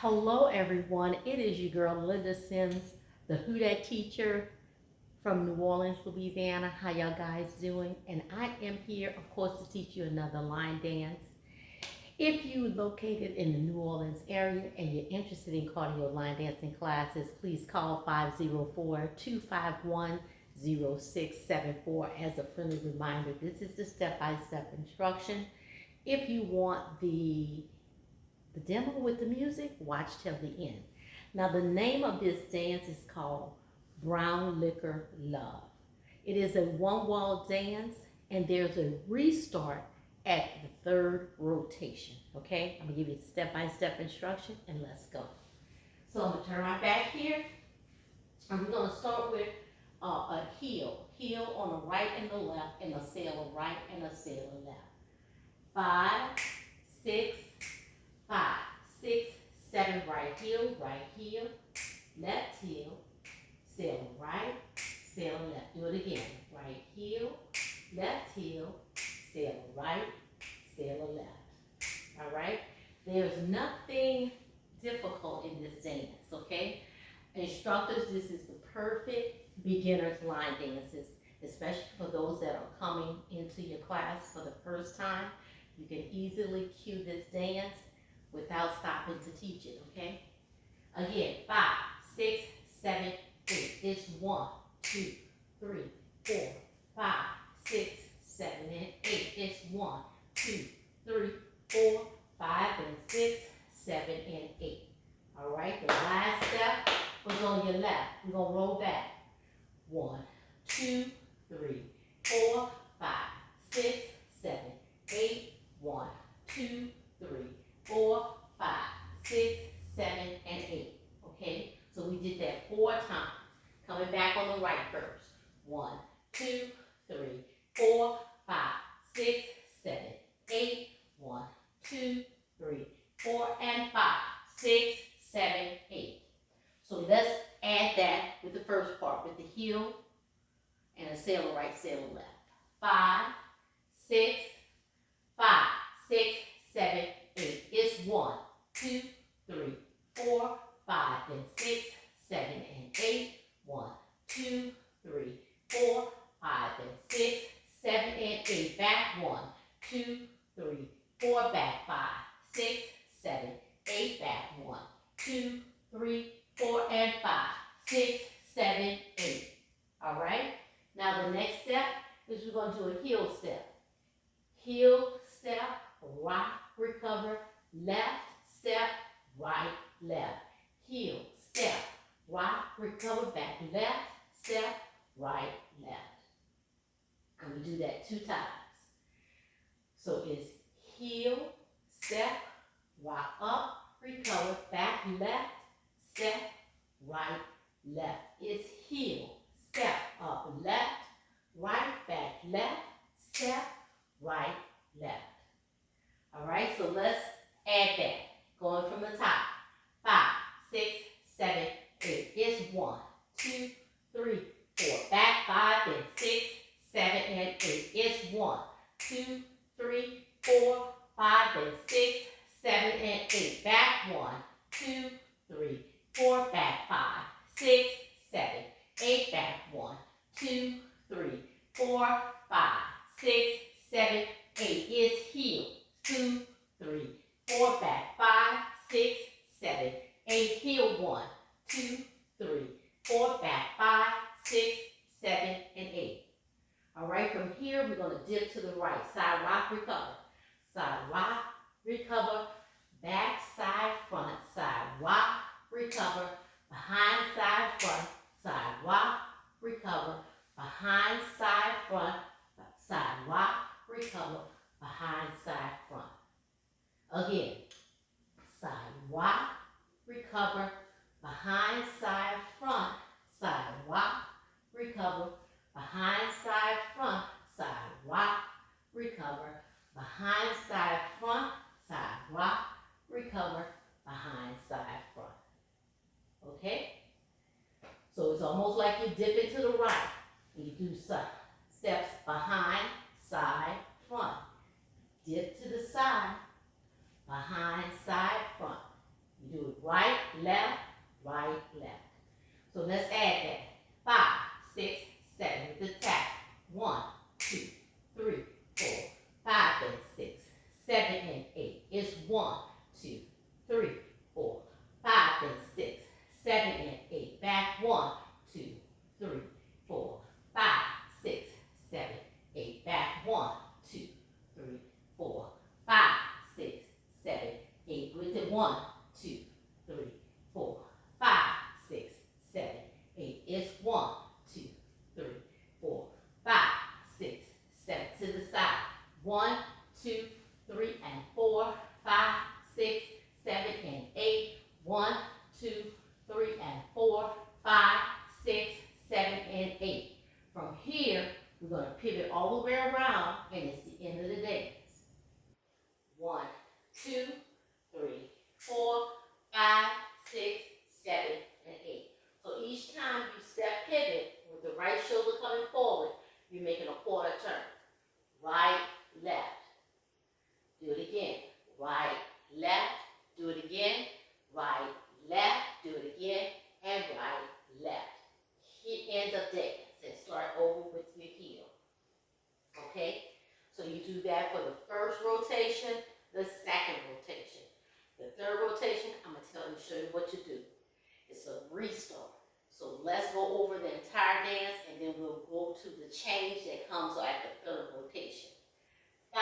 Hello everyone, it is your girl Linda Sims, the Who Dat teacher from New Orleans, Louisiana. How y'all guys doing? And I am here, of course, to teach you another line dance. If you're located in the New Orleans area and you're interested in cardio line dancing classes, please call 504-251-0674. As a friendly reminder, this is the step-by-step instruction. If you want the demo with the music, watch till the end. Now the name of this dance is called Brown Liquor Love. It is a one-wall dance and there's a restart at the third rotation. Okay, I'm gonna give you step-by-step instruction and let's go. So I'm gonna turn my back here and we're gonna start with a heel on the right and the left, and a sailor right and a sailor left. 5, 6, 5, 6, 7, right heel, left heel, sailor right, sailor left. Do it again. Right heel, sailor right, sailor left. All right? There's nothing difficult in this dance, okay? Instructors, this is the perfect beginner's line dances, especially for those that are coming into your class for the first time. You can easily cue this dance without stopping to teach it, okay? Again, 5, 6, 7, 8. It's 1, 2, 3, 4, 5, 6, 7, and 8. It's 1, 2, 3, 4, 5, and 6, 7, and 8. All right, the last step was on your left. We're gonna roll back. 1, 2, 3, 4, 5, 6, 7, 8. 1, 2, 3, 4, 5, 6, 7, and 8. Okay, so we did that 4 times. Coming back on the right first. 1, 2, 3, 4, 5, 6, 7, 8. 1, 2, 3, 4, and 5, 6, 7, 8. So let's add that with the first part, with the heel and a sailor right, sailor left. 5, 6, 5, 6, 7, 8. It's 1, 2, 3, 4, 5, and 6, 7, and 8. 1, 2, 3, 4, 5, and 6, 7, and 8. Back. 1, 2, 3, 4. Back. 5, 6, 7, 8. Back. 1, 2, 3, 4, and 5, 6, 7, 8. All right. Now the next step is we're going to do a heel step. Heel step, right, recover, left, step, right, left. Heel, step, right, recover, back, left, step, right, left. And we do that 2 times. So it's heel, step, right, up, recover, back, left, step, right, left. It's heel, step, up, left, right, back, left, step, right, left. All right, so let's add that. Going from the top. 5, 6, 7, 8. It's 1, 2, 3, 4. Back. 5, and 6, 7, and 8. It's 1, 2, 3, 4, 5, and 6, 7, and 8. Back. 1, 2, 3, 4. Back. 5, 6, 7, 8. Back. 1, 2, 3, 4, 5, 6, 7, 8. It's heel. 2, 3, 4. Back. 5, 6, 7, 8. Heel. 1, 2, 3, 4. Back. 5, 6, 7, and 8. All right. From here, we're going to dip to the right. Side rock, recover. Side rock, recover. Back, side, front. Side rock, recover. Behind, side, front. Side rock, recover. Behind, side, front. Side rock, recover. Behind, side, front. Again, side rock, recover. Behind, side, front. Side rock, recover. Behind, side, front. Side rock, recover. Behind, side, front. Side rock, recover. Behind, side, front. Okay? So it's almost like you dip it to the right. And you do steps behind, side, front. Dip to the side, behind, side, front. You do it right 1, 2, 3, 4, 5, then 6, 7, and 8. Back 1, 2, 3, 4, 5, 6, 7, 8. Back 1, 2, 3, 4, 5, 6, 7, 8. With it 1, 2, 3, 4, 5, 6, 7, 8. It's 1, 2, 3, 4, 5, 6, 7. To the side. 1, 2, 3, and 4, 5, 6, 7, and 8. 1, 2, 3, and 4, 5, 6, 7, and 8. From here, we're going to pivot all the way around, and it's the end of the dance. 1, 2, 3, 4, 5, 6, 7, and 8. So each time you step pivot with the right shoulder coming forward, you're making a quarter turn. Right, left. Do it again. Right, left. Do it again. Right, left. Do it again. And right, left. End of dance. And start over with your heel. Okay? So you do that for the first rotation, the second rotation. The third rotation, I'm going to show you what to do. It's a restart. So let's go over the entire dance, and then we'll go to the change that comes at the third rotation. 5,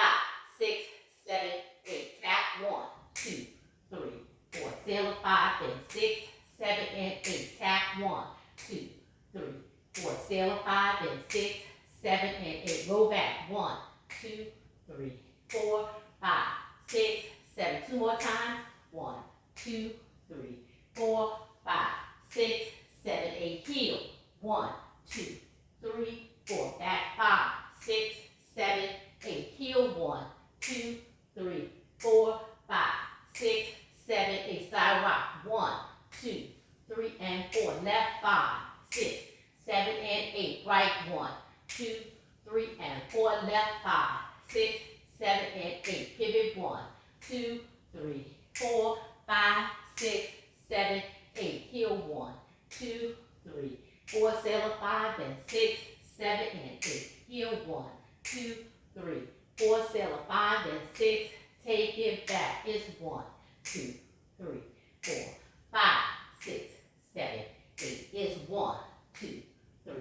6, 7, 8. Tap 1, 2, 3, 4. Sail 5, then 6, 7, and 8. Tap 1, 2, 3, 4. Sail 5, then 6, 7, and 8. Roll back. 1, 2, 3, 4, 5, 6, 7. 2 more times. 1, 2, 3, 4, 5, 6, 7, 8. Heel. 1, 2, 3, 4. Back 5, 6, 7, 8. Heel. 1, 2, 3, 4, 5, 6, 7, 8. Side rock. 1, 2, 3, and 4. Left 5, 6, 7, and 8. Right 1, 2, 3, and 4. Left 5, 6, 7, and 8. Pivot 1, 2, 3, 4, 5, 6, 7, 8. Heel. 1, 2, 3, 4. Sailor 5, then 6, 7, and 8. Heel. 1, 2, 3, 4. Sailor 5, then 6. Take it back. It's 1, 2, 3, 4, 5, 6, 7, 8. It's 1, 2, 3,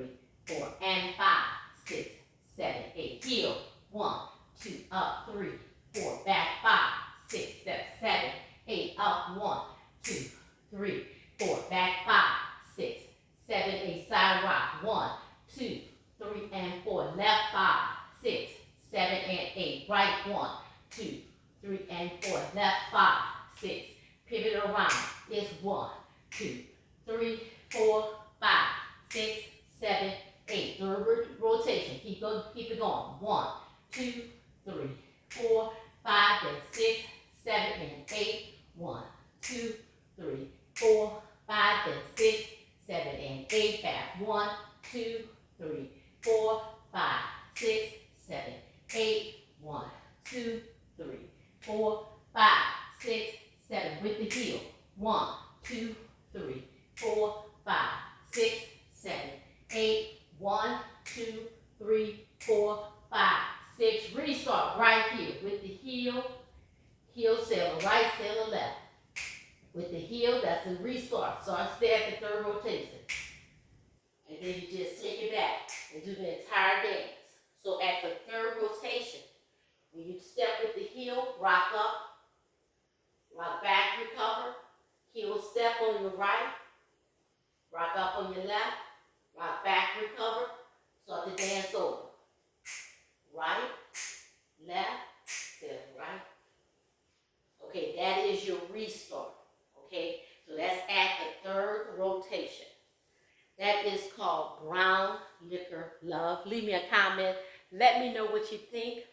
4, and 5, 6, 7, 8. Heel. 1, 2, up, 3, 4. Back 5, 6, 7, 8. Up. 1, 2, 3, 4. Back 5, 6, 7, 8. Side rock. 1, 2, 3, and 4. Left 5, 6, 7, and 8. Right 1, 2, 3, and 4. Left 5, 6. Pivot around. It's 1, 2, 3, 4, 5, 6, 7, 8. Third rotation. Keep it going. 1, 2, 3, 4, 5, then 6, 7, and 8. 1, 2, 3, 4, 5, then 6, 7, and 8. Back. 1, 2, 3, 4, 5, 6, 7, 8. 1, 2, 3, 4, 5, 6, 7. With the heel. 1, 2, 3, 4, 5, 6, 7, 8. 1, 2, 3, 4, 5, 6. Restart right here with the heel. Heel, sailor right, sailor left. With the heel, that's a restart. So I stay at the third rotation. And then you just take it back and do the entire dance. So at the third rotation, when you step with the heel, rock up, rock back, recover. Heel step on your right, rock up on your left, rock back, recover. Start the dance over. Right, left, sailor right. Okay, that is your restart. Okay, so that's at the third rotation. That is called Brown Liquor Love. Leave me a comment. Let me know what you think.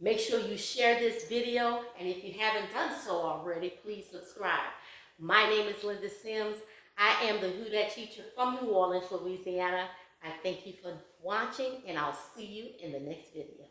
Make sure you share this video, and if you haven't done so already, please subscribe. My name is Linda Sims. I am the Who Dat teacher from New Orleans, Louisiana. I thank you for watching, and I'll see you in the next video.